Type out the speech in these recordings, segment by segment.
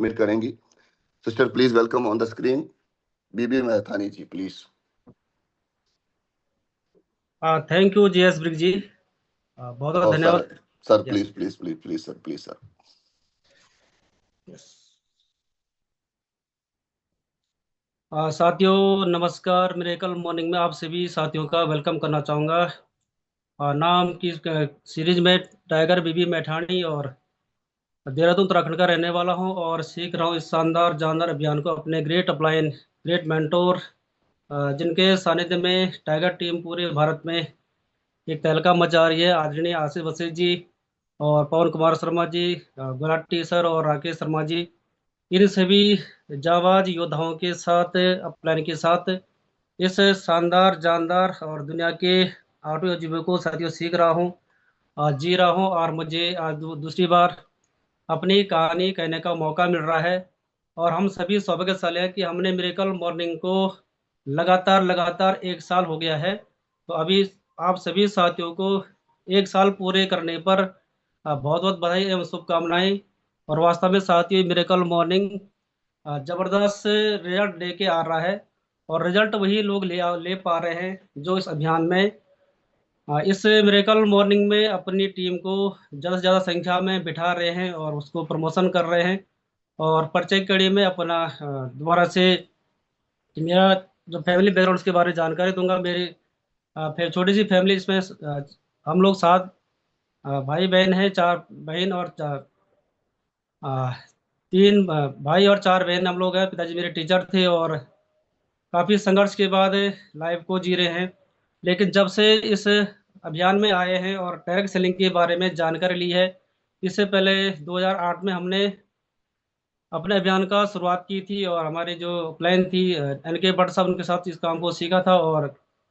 Meet करेंगी। Sister please welcome on the screen BB Mehtani ji, please. Thank you GS Brik ji, बहुत बहुत धन्यवाद। Sir please please please please sir, please sir. साथियों नमस्कार, miracle morning में आप सभी साथियों का वेलकम करना चाहूँगा। नाम की सीरीज में टाइगर बीबी मैठाणी और देहरादून उत्तराखंड का रहने वाला हूँ और सीख रहा हूँ इस शानदार जानदार अभियान को अपने ग्रेट अपलाइन ग्रेट मेंटोर जिनके सानिध्य में टाइगर टीम पूरे भारत में एक तहलका मचा रही है, आदरणीय आसिफ वसीफ जी और पवन कुमार शर्मा जी, गुलाटी सर और राकेश शर्मा जी, इन सभी जाबाज योद्धाओं के साथ अपलाइन के साथ इस शानदार जानदार और दुनिया के आठवें अजूबे को साथियों सीख रहा हूँ, जी रहा हूँ और मुझे आज दूसरी बार अपनी कहानी कहने का मौका मिल रहा है। और हम सभी सौभाग्यशाली हैं कि हमने मिरेकल मॉर्निंग को लगातार लगातार एक साल हो गया है। तो अभी आप सभी साथियों को एक साल पूरे करने पर बहुत बहुत बधाई एवं शुभकामनाएं। और वास्तव में साथियों मिरेकल मॉर्निंग जबरदस्त रिजल्ट लेके आ रहा है और रिजल्ट वही लोग ले पा रहे हैं जो इस अभियान में इस मिरेकल मॉर्निंग में अपनी टीम को ज़्यादा से ज़्यादा संख्या में बिठा रहे हैं और उसको प्रमोशन कर रहे हैं। और परिचय कड़ी में अपना दोबारा से मेरा जो फैमिली बैकग्राउंड उसके बारे में जानकारी दूंगा। मेरी फिर छोटी सी फैमिली, इसमें हम लोग 7 भाई बहन हैं, 4 बहन और 3 भाई और 4 बहन हम लोग हैं। पिताजी मेरे टीचर थे और काफ़ी संघर्ष के बाद लाइफ को जी रहे हैं। लेकिन जब से इस अभियान में आए हैं और डायरेक्ट सेलिंग के बारे में जानकारी ली है, इससे पहले 2008 में हमने अपने अभियान का शुरुआत की थी और हमारी जो प्लान थी एनके भट्ट साहब, उनके साथ इस काम को सीखा था और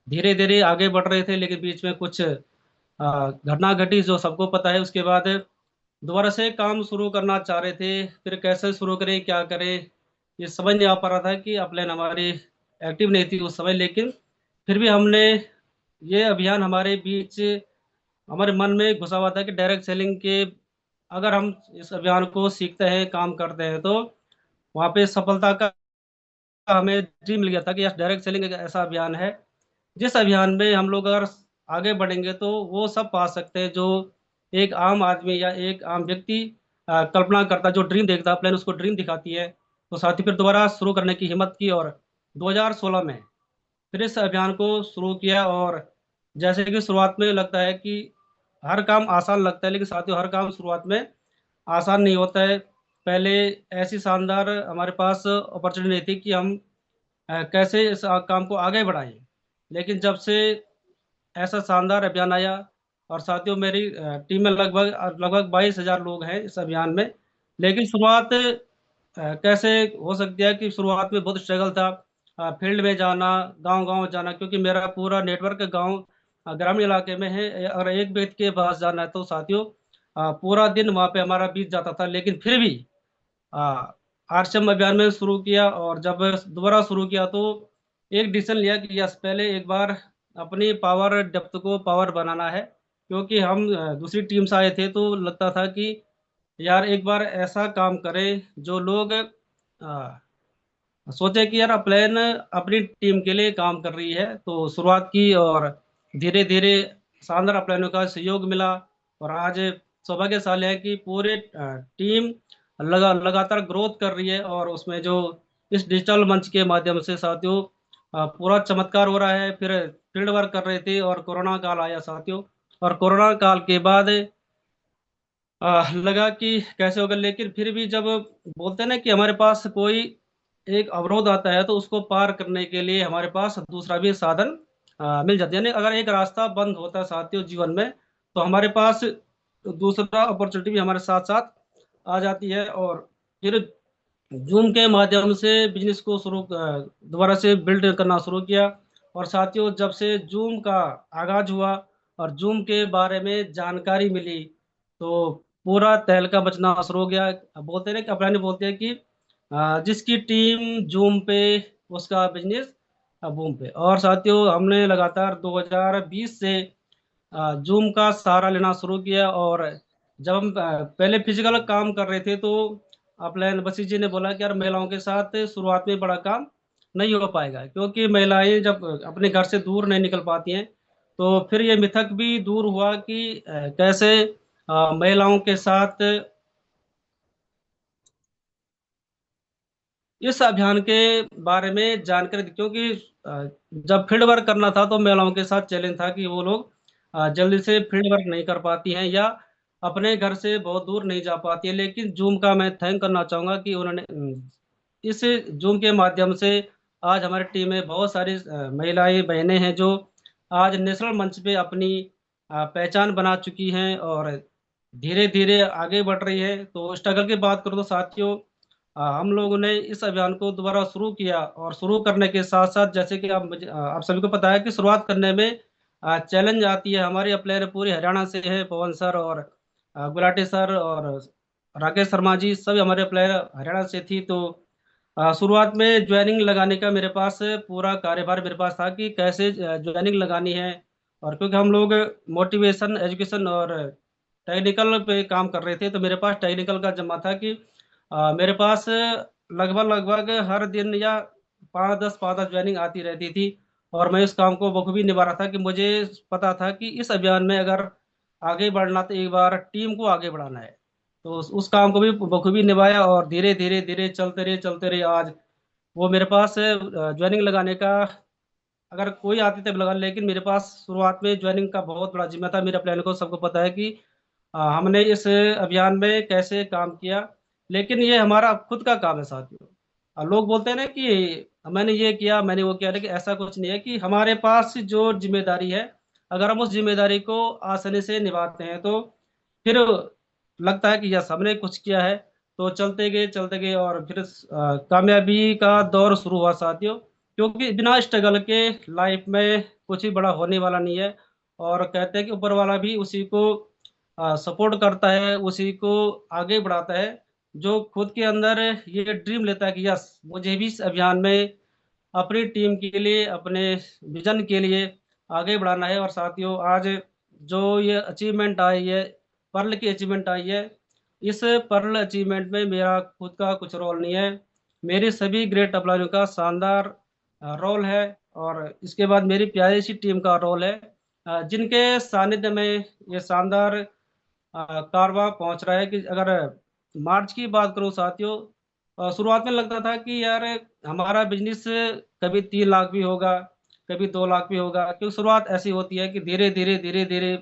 धीरे धीरे आगे बढ़ रहे थे। लेकिन बीच में कुछ घटना घटी जो सबको पता है। उसके बाद दोबारा से काम शुरू करना चाह रहे थे, फिर कैसे शुरू करें क्या करें ये समझ नहीं आ पा रहा था कि अपलाइन हमारी एक्टिव नहीं थी उस समय। लेकिन फिर भी हमने ये अभियान हमारे बीच हमारे मन में घुसा हुआ था कि डायरेक्ट सेलिंग के अगर हम इस अभियान को सीखते हैं काम करते हैं तो वहाँ पे सफलता का हमें ड्रीम मिल गया था कि यस डायरेक्ट सेलिंग एक ऐसा अभियान है जिस अभियान में हम लोग अगर आगे बढ़ेंगे तो वो सब पा सकते हैं जो एक आम आदमी या एक आम व्यक्ति कल्पना करता, जो ड्रीम देखता प्लान उसको ड्रीम दिखाती है। तो साथ ही फिर दोबारा शुरू करने की हिम्मत की और 2016 में फिर इस अभियान को शुरू किया। और जैसे कि शुरुआत में लगता है कि हर काम आसान लगता है, लेकिन साथियों हर काम शुरुआत में आसान नहीं होता है। पहले ऐसी शानदार हमारे पास अपॉर्चुनिटी नहीं थी कि हम कैसे इस काम को आगे बढ़ाएं। लेकिन जब से ऐसा शानदार अभियान आया और साथियों मेरी टीम में लगभग लगभग 22,000 लोग हैं इस अभियान में। लेकिन शुरुआत कैसे हो सकती है कि शुरुआत में बहुत स्ट्रगल था, फील्ड में जाना, गांव-गांव जाना, क्योंकि मेरा पूरा नेटवर्क गांव ग्रामीण इलाके में है। अगर एक व्यक्ति के पास जाना है तो साथियों पूरा दिन वहाँ पे हमारा बीत जाता था। लेकिन फिर भी आरसीएम अभियान में शुरू किया और जब दोबारा शुरू किया तो एक डिसीजन लिया कि यस पहले एक बार अपनी पावर डेप्थ को पावर बनाना है। क्योंकि हम दूसरी टीम से आए थे तो लगता था कि यार एक बार ऐसा काम करें जो लोग सोचे कि यार प्लान अपनी टीम के लिए काम कर रही है। तो शुरुआत की और धीरे धीरे शानदार अपलाइनों का सहयोग मिला और आज सौभाग्यशाली है कि पूरे टीम लगातार ग्रोथ कर रही है। और उसमें जो इस डिजिटल मंच के माध्यम से साथियों पूरा चमत्कार हो रहा है। फिर फील्ड वर्क कर रहे थे और कोरोना काल आया साथियों, और कोरोना काल के बाद लगा कि कैसे होगा। लेकिन फिर भी जब बोलते हैं ना कि हमारे पास कोई एक अवरोध आता है तो उसको पार करने के लिए हमारे पास दूसरा भी साधन मिल जाते हैं। यानी अगर एक रास्ता बंद होता है साथियों जीवन में तो हमारे पास दूसरा अपॉर्चुनिटी भी हमारे साथ साथ आ जाती है। और फिर जूम के माध्यम से बिजनेस को शुरू दोबारा से बिल्ड करना शुरू किया। और साथियों जब से जूम का आगाज हुआ और जूम के बारे में जानकारी मिली तो पूरा तहलका मचना शुरू हो गया। अब बोलते हैं ना कि अपने बोलते हैं कि जिसकी टीम जूम पे उसका बिजनेस बूम पे। और साथियों हमने लगातार 2020 से जूम का सहारा लेना शुरू किया। और जब हम पहले फिजिकल काम कर रहे थे तो अपलायन बसी जी ने बोला कि यार महिलाओं के साथ शुरुआत में बड़ा काम नहीं हो पाएगा, क्योंकि महिलाएं जब अपने घर से दूर नहीं निकल पाती हैं, तो फिर ये मिथक भी दूर हुआ कि कैसे महिलाओं के साथ इस अभियान के बारे में जानकारी दी। क्योंकि जब फील्ड वर्क करना था तो महिलाओं के साथ चैलेंज था कि वो लोग जल्दी से फील्ड वर्क नहीं कर पाती हैं या अपने घर से बहुत दूर नहीं जा पाती है। लेकिन जूम का मैं थैंक करना चाहूंगा कि उन्होंने इस जूम के माध्यम से आज हमारी टीम में बहुत सारी महिलाएं बहनें हैं जो आज नेशनल मंच पे अपनी पहचान बना चुकी हैं और धीरे धीरे आगे बढ़ रही है। तो स्ट्रगल की बात करूँ तो साथियों, हम लोगों ने इस अभियान को दोबारा शुरू किया और शुरू करने के साथ साथ जैसे कि आप सभी को पता है कि शुरुआत करने में चैलेंज आती है। हमारी प्लेयर पूरी हरियाणा से है, पवन सर और गुलाटी सर और राकेश शर्मा जी, सभी हमारे प्लेयर हरियाणा से थी। तो शुरुआत में ज्वाइनिंग लगाने का मेरे पास पूरा कार्यभार मेरे पास था कि कैसे ज्वाइनिंग लगानी है। और क्योंकि हम लोग मोटिवेशन, एजुकेशन और टेक्निकल पे काम कर रहे थे, तो मेरे पास टेक्निकल का जमा था कि मेरे पास लगभग लगभग हर दिन या 5-10 ज्वाइनिंग आती रहती थी। और मैं इस काम को बखूबी निभा रहा था कि मुझे पता था कि इस अभियान में अगर आगे बढ़ना तो एक बार टीम को आगे बढ़ाना है। तो उस काम को भी बखूबी निभाया और धीरे धीरे धीरे चलते रहे आज वो मेरे पास ज्वाइनिंग लगाने का, अगर कोई आती तब लगा, लेकिन मेरे पास शुरुआत में ज्वाइनिंग का बहुत बड़ा जिम्मा था। मेरा प्लान को सबको पता है कि हमने इस अभियान में कैसे काम किया। लेकिन ये हमारा खुद का काम है साथियों। लोग बोलते हैं ना कि मैंने ये किया, मैंने वो किया, लेकिन ऐसा कुछ नहीं है। कि हमारे पास जो जिम्मेदारी है, अगर हम उस जिम्मेदारी को आसानी से निभाते हैं तो फिर लगता है कि यस हमने कुछ किया है। तो चलते गए और फिर कामयाबी का दौर शुरू हुआ साथियों। क्योंकि बिना स्ट्रगल के लाइफ में कुछ भी बड़ा होने वाला नहीं है। और कहते हैं कि ऊपर वाला भी उसी को सपोर्ट करता है, उसी को आगे बढ़ाता है जो खुद के अंदर ये ड्रीम लेता है कि यस मुझे भी इस अभियान में अपनी टीम के लिए, अपने विजन के लिए आगे बढ़ाना है। और साथियों आज जो ये अचीवमेंट आई है, पर्ल की अचीवमेंट आई है, इस पर्ल अचीवमेंट में मेरा खुद का कुछ रोल नहीं है। मेरी सभी ग्रेट अपलाइनों का शानदार रोल है। और इसके बाद मेरी प्यारी सी टीम का रोल है, जिनके सानिध्य में ये शानदार कारवां पहुंच रहा है। कि अगर मार्च की बात करूं साथियों, शुरुआत में लगता था कि यार हमारा बिजनेस कभी 3 लाख भी होगा, कभी 2 लाख भी होगा। क्योंकि शुरुआत ऐसी होती है कि धीरे धीरे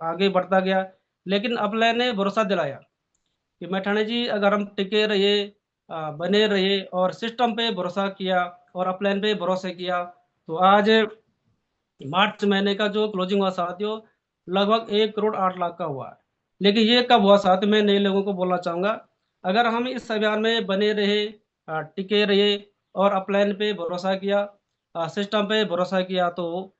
आगे बढ़ता गया। लेकिन अपलाइन ने भरोसा दिलाया कि मैठाणी जी अगर हम टिके रहे, बने रहे और सिस्टम पे भरोसा किया और अपलाइन पे भरोसा किया, तो आज मार्च महीने का जो क्लोजिंग हुआ साथियों लगभग 1 करोड़ 8 लाख का हुआ है। लेकिन ये कब हुआ साथ में नए लोगों को बोलना चाहूंगा, अगर हम इस अभियान में बने रहे, टिके रहे और अपलाइन पे भरोसा किया, सिस्टम पे भरोसा किया, तो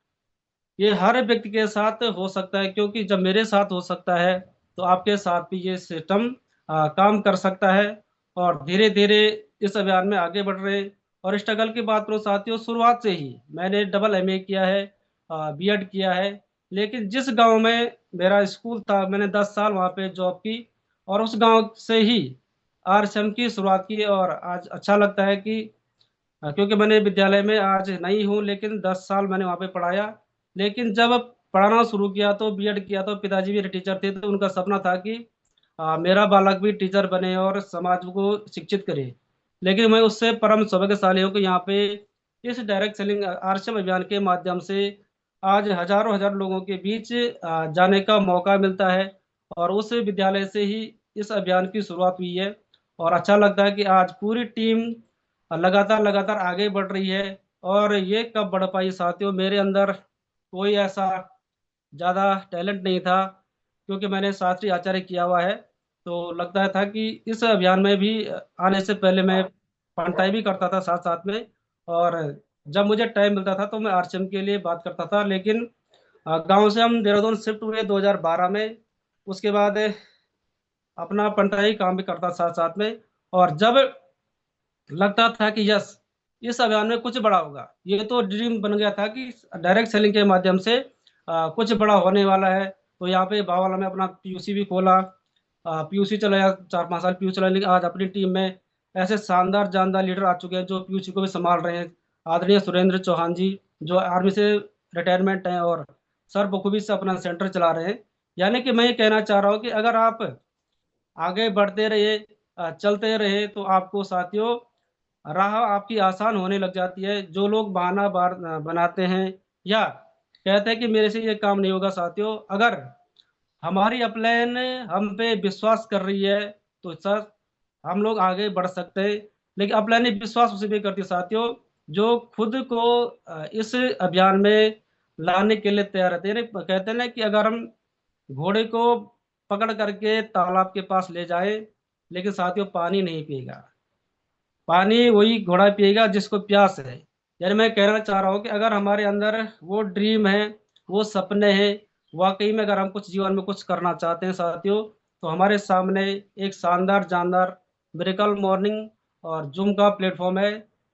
ये हर व्यक्ति के साथ हो सकता है। क्योंकि जब मेरे साथ हो सकता है तो आपके साथ भी ये सिस्टम काम कर सकता है। और धीरे धीरे इस अभियान में आगे बढ़ रहे। और स्ट्रगल की बात करो साथियों, शुरुआत से ही मैंने डबल एमए किया है, बीएड किया है। लेकिन जिस गांव में मेरा स्कूल था मैंने 10 साल वहां पे जॉब की और उस गांव से ही आरएसएम की शुरुआत की। और आज अच्छा लगता है कि क्योंकि मैंने विद्यालय में आज नहीं हूँ, लेकिन 10 साल मैंने वहाँ पे पढ़ाया। लेकिन जब पढ़ाना शुरू किया तो बीएड किया तो पिताजी भी टीचर थे, तो उनका सपना था कि मेरा बालक भी टीचर बने और समाज को शिक्षित करे। लेकिन मैं उससे परम सौभाग्यशाली हूँ कि यहाँ पे इस डायरेक्ट सेलिंग आरएसएम अभियान के माध्यम से आज हजारों हजार लोगों के बीच जाने का मौका मिलता है। और उस विद्यालय से ही इस अभियान की शुरुआत हुई है। और अच्छा लगता है कि आज पूरी टीम लगातार लगातार आगे बढ़ रही है। और ये कब बढ़ पाई साथियों, मेरे अंदर कोई ऐसा ज़्यादा टैलेंट नहीं था, क्योंकि मैंने शास्त्री आचार्य किया हुआ है। तो लगता था कि इस अभियान में भी आने से पहले मैं पढ़ाई भी करता था साथ साथ में। और जब मुझे टाइम मिलता था तो मैं आरसीएम के लिए बात करता था। लेकिन गांव से हम देहरादून शिफ्ट हुए 2012 में। उसके बाद अपना पढ़ाई काम भी करता साथ साथ में। और जब लगता था कि यस इस अभियान में कुछ बड़ा होगा, ये तो ड्रीम बन गया था कि डायरेक्ट सेलिंग के माध्यम से कुछ बड़ा होने वाला है। तो यहाँ पे बावाला में अपना पीयूसी भी खोला। पीयूसी चलाया, 4-5 साल पीयूसी चलाया, लेकिन आज अपनी टीम में ऐसे शानदार जानदार लीडर आ चुके हैं जो पीयूसी को भी संभाल रहे हैं। आदरणीय सुरेंद्र चौहान जी, जो आर्मी से रिटायरमेंट हैं और सर बखूबी से अपना सेंटर चला रहे हैं। यानी कि मैं ये कहना चाह रहा हूँ कि अगर आप आगे बढ़ते रहिए, चलते रहे, तो आपको साथियों राह आपकी आसान होने लग जाती है। जो लोग बहाना बनाते हैं या कहते हैं कि मेरे से ये काम नहीं होगा, साथियों अगर हमारी अपलाइन हम पे विश्वास कर रही है तो सर हम लोग आगे बढ़ सकते हैं। लेकिन अपलाइन विश्वास उसे भी करती है साथियों जो खुद को इस अभियान में लाने के लिए तैयार रहते हैं। कहते हैं ना कि अगर हम घोड़े को पकड़ करके तालाब के पास ले जाए, लेकिन साथियों पानी नहीं पिएगा, पानी वही घोड़ा पिएगा जिसको प्यास है। यानी मैं कहना चाह रहा हूँ कि अगर हमारे अंदर वो ड्रीम है, वो सपने हैं, वाकई में अगर हम कुछ जीवन में कुछ करना चाहते हैं साथियों, तो हमारे सामने एक शानदार जानदार मिरेकल मॉर्निंग और जूम का प्लेटफॉर्म है,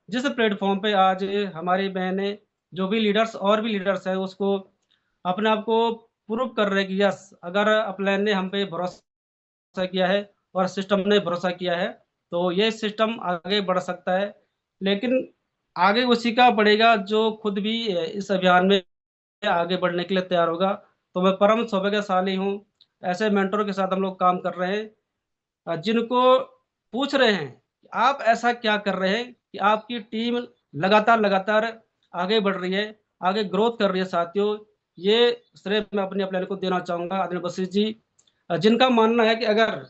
जिस प्लेटफॉर्म पे आज हमारी बहनें, जो भी लीडर्स और भी लीडर्स हैं, उसको अपने आप को प्रूव कर रहे हैं कि यस, अगर अपलाइन ने हम पे भरोसा किया है और सिस्टम ने भरोसा किया है, तो ये सिस्टम आगे बढ़ सकता है। लेकिन आगे उसी का बढ़ेगा जो खुद भी इस अभियान में आगे बढ़ने के लिए तैयार होगा। तो मैं परम सौभाग्यशाली हूँ, ऐसे मेंटरों के साथ हम लोग काम कर रहे हैं, जिनको पूछ रहे हैं कि आप ऐसा क्या कर रहे हैं कि आपकी टीम लगातार आगे बढ़ रही है, आगे ग्रोथ कर रही है साथियों। ये श्रेय मैं अपने अपलाइन को देना चाहूँगा, आदरणीय वशिष्ठ जी, जिनका मानना है कि अगर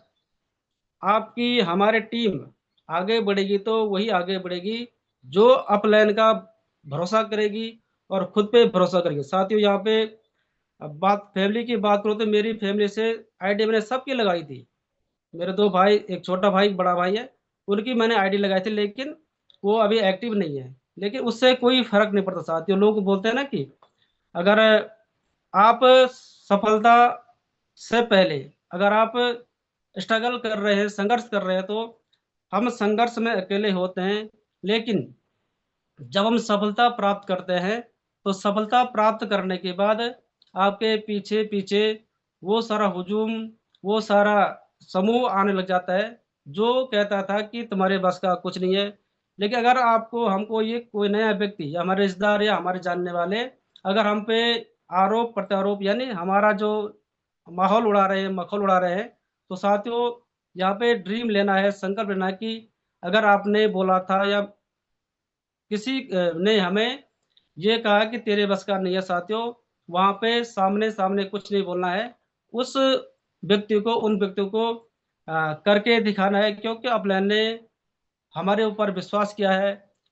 आपकी हमारी टीम आगे बढ़ेगी तो वही आगे बढ़ेगी जो अपलाइन का भरोसा करेगी और खुद पे भरोसा करेगी। साथियों यहाँ पे अब बात फैमिली की बात करूँ तो मेरी फैमिली से आईडी मैंने सबकी लगाई थी। मेरे 2 भाई, एक छोटा भाई, एक बड़ा भाई है, उनकी मैंने आईडी लगाई थी, लेकिन वो अभी एक्टिव नहीं है। लेकिन उससे कोई फ़र्क नहीं पड़ता साथियों। लोग बोलते हैं ना कि अगर आप सफलता से पहले अगर आप स्ट्रगल कर रहे हैं, संघर्ष कर रहे हैं, तो हम संघर्ष में अकेले होते हैं, लेकिन जब हम सफलता प्राप्त करते हैं, तो सफलता प्राप्त करने के बाद आपके पीछे-पीछे वो सारा हुजूम, वो सारा समूह आने लग जाता है, जो कहता था कि तुम्हारे बस का कुछ नहीं है। लेकिन अगर आपको हमको ये कोई नया व्यक्ति या हमारे रिश्तेदार या हमारे जानने वाले अगर हम पे आरोप-प्रत्यारोप यानी हमारा जो माहौल उड़ा रहे हैं, मखौल उड़ा रहे हैं, तो साथियों यहाँ पे ड्रीम लेना है, संकल्प लेना है कि अगर आपने बोला था या किसी ने हमें ये कहा कि तेरे बस का नहीं है साथियों, वहाँ पे सामने-सामने कुछ नहीं बोलना है। उस व्यक्ति को उन व्यक्तियों को करके दिखाना है, क्योंकि अपलाइन ने हमारे ऊपर विश्वास किया है,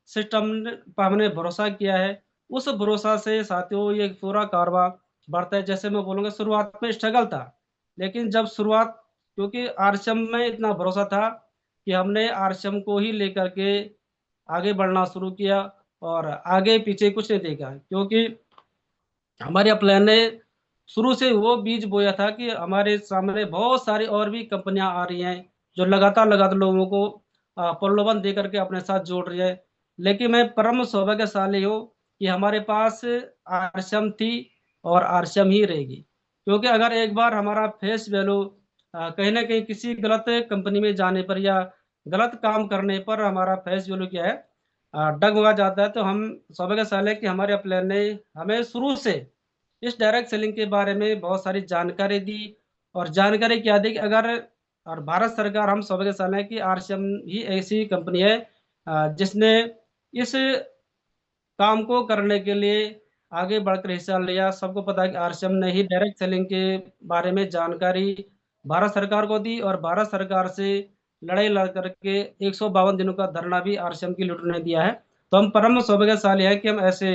सिस्टम ने पर हमने भरोसा किया है। उस भरोसा से साथियों ये पूरा कारवां बढ़ता है। जैसे मैं बोलूँगा शुरुआत में स्ट्रगल था, लेकिन जब शुरुआत क्योंकि आरसीएम में इतना भरोसा था कि हमने आरसीएम को ही लेकर के आगे बढ़ना शुरू किया और आगे-पीछे कुछ नहीं देखा, क्योंकि हमारे अपलाइन ने शुरू से वो बीज बोया था कि हमारे सामने बहुत सारी और भी कंपनियाँ आ रही हैं, जो लगातार लोगों को प्रलोभन दे करके अपने साथ जोड़ रही है। लेकिन मैं परम सौभाग्यशाली हूँ कि हमारे पास आरसीएम थी और आरसीएम ही रहेगी। क्योंकि अगर एक बार हमारा फेस वैल्यू कहीं न कहीं किसी गलत कंपनी में जाने पर या गलत काम करने पर हमारा फेस वैल्यू क्या है डगमगा जाता है, तो हम सौभाग्यशाली है कि हमारे अपलाइन ने हमें शुरू से इस डायरेक्ट सेलिंग के बारे में बहुत सारी जानकारी दी और जानकारी क्या दी कि अगर और भारत सरकार हम सौभाग्यशाली है कि आरसीएम ही ऐसी कंपनी है जिसने इस काम को करने के लिए आगे बढ़कर हिस्सा लिया। सबको पता है कि आरसीएम ने ही डायरेक्ट सेलिंग के बारे में जानकारी भारत सरकार को दी और भारत सरकार से लड़ाई लड़ करके 152 दिनों का धरना भी आरसीएम की लीडर ने दिया है। तो हम परम सौभाग्यशाली हैं कि हम ऐसे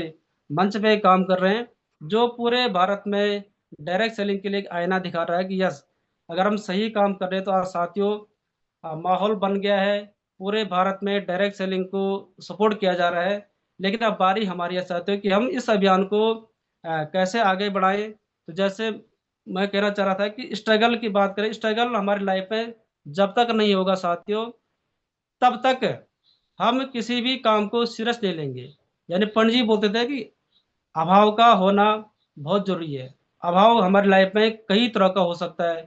मंच पे काम कर रहे हैं, जो पूरे भारत में डायरेक्ट सेलिंग के लिए एक आईना दिखा रहा है कि यस, अगर हम सही काम कर रहे हैं तो आज साथियों माहौल बन गया है, पूरे भारत में डायरेक्ट सेलिंग को सपोर्ट किया जा रहा है। लेकिन अब बारी हमारी है साथियों कि हम इस अभियान को कैसे आगे बढ़ाएँ। तो जैसे मैं कहना चाह रहा था कि स्ट्रगल की बात करें, स्ट्रगल हमारी लाइफ में जब तक नहीं होगा साथियों, तब तक हम किसी भी काम को सीरियस नहीं लेंगे। यानी पंडित जी बोलते थे कि अभाव का होना बहुत ज़रूरी है। अभाव हमारी लाइफ में कई तरह का हो सकता है।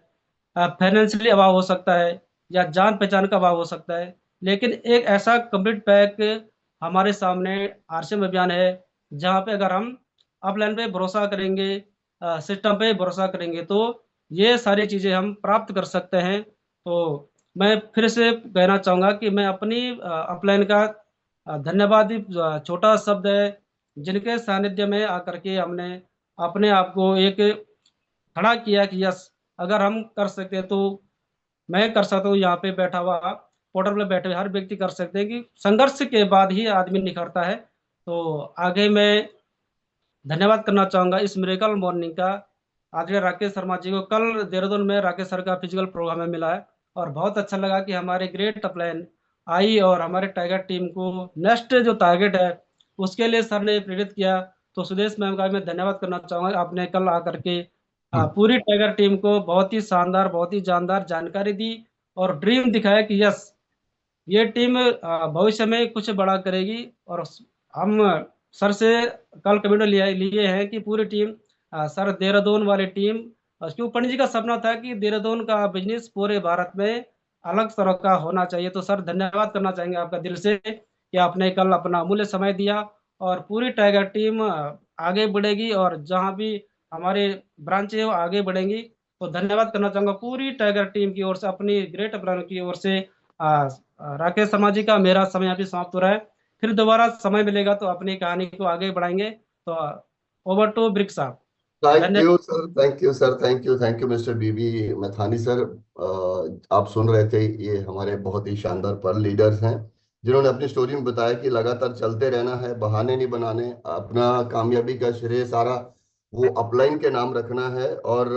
फाइनेंशियली अभाव हो सकता है या जान पहचान का अभाव हो सकता है, लेकिन एक ऐसा कंप्लीट पैक हमारे सामने आरसीएम अभियान है, जहाँ पे अगर हम अपलाइन पे भरोसा करेंगे, सिस्टम पे भरोसा करेंगे, तो ये सारी चीज़ें हम प्राप्त कर सकते हैं। तो मैं फिर से कहना चाहूँगा कि मैं अपनी अपलाइन का धन्यवाद ही छोटा शब्द है, जिनके सानिध्य में आकर के हमने अपने आप को एक खड़ा किया कि यस, अगर हम कर सकते हैं तो मैं कर सकता हूँ। यहाँ पे बैठा हुआ पोर्टल पे बैठे हुए हर व्यक्ति कर सकते हैं कि संघर्ष के बाद ही आदमी निखरता है। तो आगे मैं धन्यवाद करना चाहूँगा इस मिरेकल मॉर्निंग का आदरणीय राकेश शर्मा जी को। कल देहरादून में राकेश सर का फिजिकल प्रोग्राम में मिला है और बहुत अच्छा लगा कि हमारे ग्रेट अपलाइन आई और हमारे टाइगर टीम को नेक्स्ट जो टारगेट है उसके लिए सर ने प्रेरित किया। तो सुदेश मैम का मैं धन्यवाद करना चाहूँगा, आपने कल आकर के पूरी टाइगर टीम को बहुत ही शानदार, बहुत ही जानदार जानकारी दी और ड्रीम दिखाया कि यस, ये टीम भविष्य में कुछ बड़ा करेगी। और हम सर से कल कमेंट लिए हैं कि पूरी टीम सर देहरादून वाली टीम, क्यों पंडित जी का सपना था कि देहरादून का बिजनेस पूरे भारत में अलग तरह का होना चाहिए। तो सर धन्यवाद करना चाहेंगे आपका दिल से कि आपने कल अपना अमूल्य समय दिया और पूरी टाइगर टीम आगे बढ़ेगी और जहाँ भी हमारे ब्रांच है वो आगे बढ़ेंगी। तो धन्यवाद करना चाहूँगा पूरी टाइगर टीम की ओर से, अपनी ग्रेट अपलाइन की ओर से। राकेश शर्मा जी का मेरा समय अभी समाप्त हो रहा है, फिर दोबारा समय मिलेगा तो अपनी कहानी को आगे बढ़ाएंगे। तो ओवर टू ब्रिक साहब। थैंक धन्यवाद। You sir, thank you sir, thank you mister BB Maithani sir. आप सुन रहे थे, ये हमारे बहुत ही शानदार पर्ल लीडर्स हैं, जिन्होंने अपनी स्टोरी में बताया कि लगातार चलते रहना है, बहाने नहीं बनाने, अपना कामयाबी का श्रेय सारा वो अपलाइन के नाम रखना है। और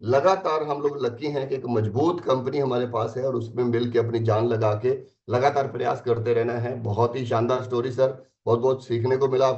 लगातार हम लोग लकी हैं कि एक मजबूत कंपनी हमारे पास है और उसमें मिल के अपनी जान लगा के लगातार प्रयास करते रहना है। बहुत ही शानदार स्टोरी सर, बहुत बहुत सीखने को मिला।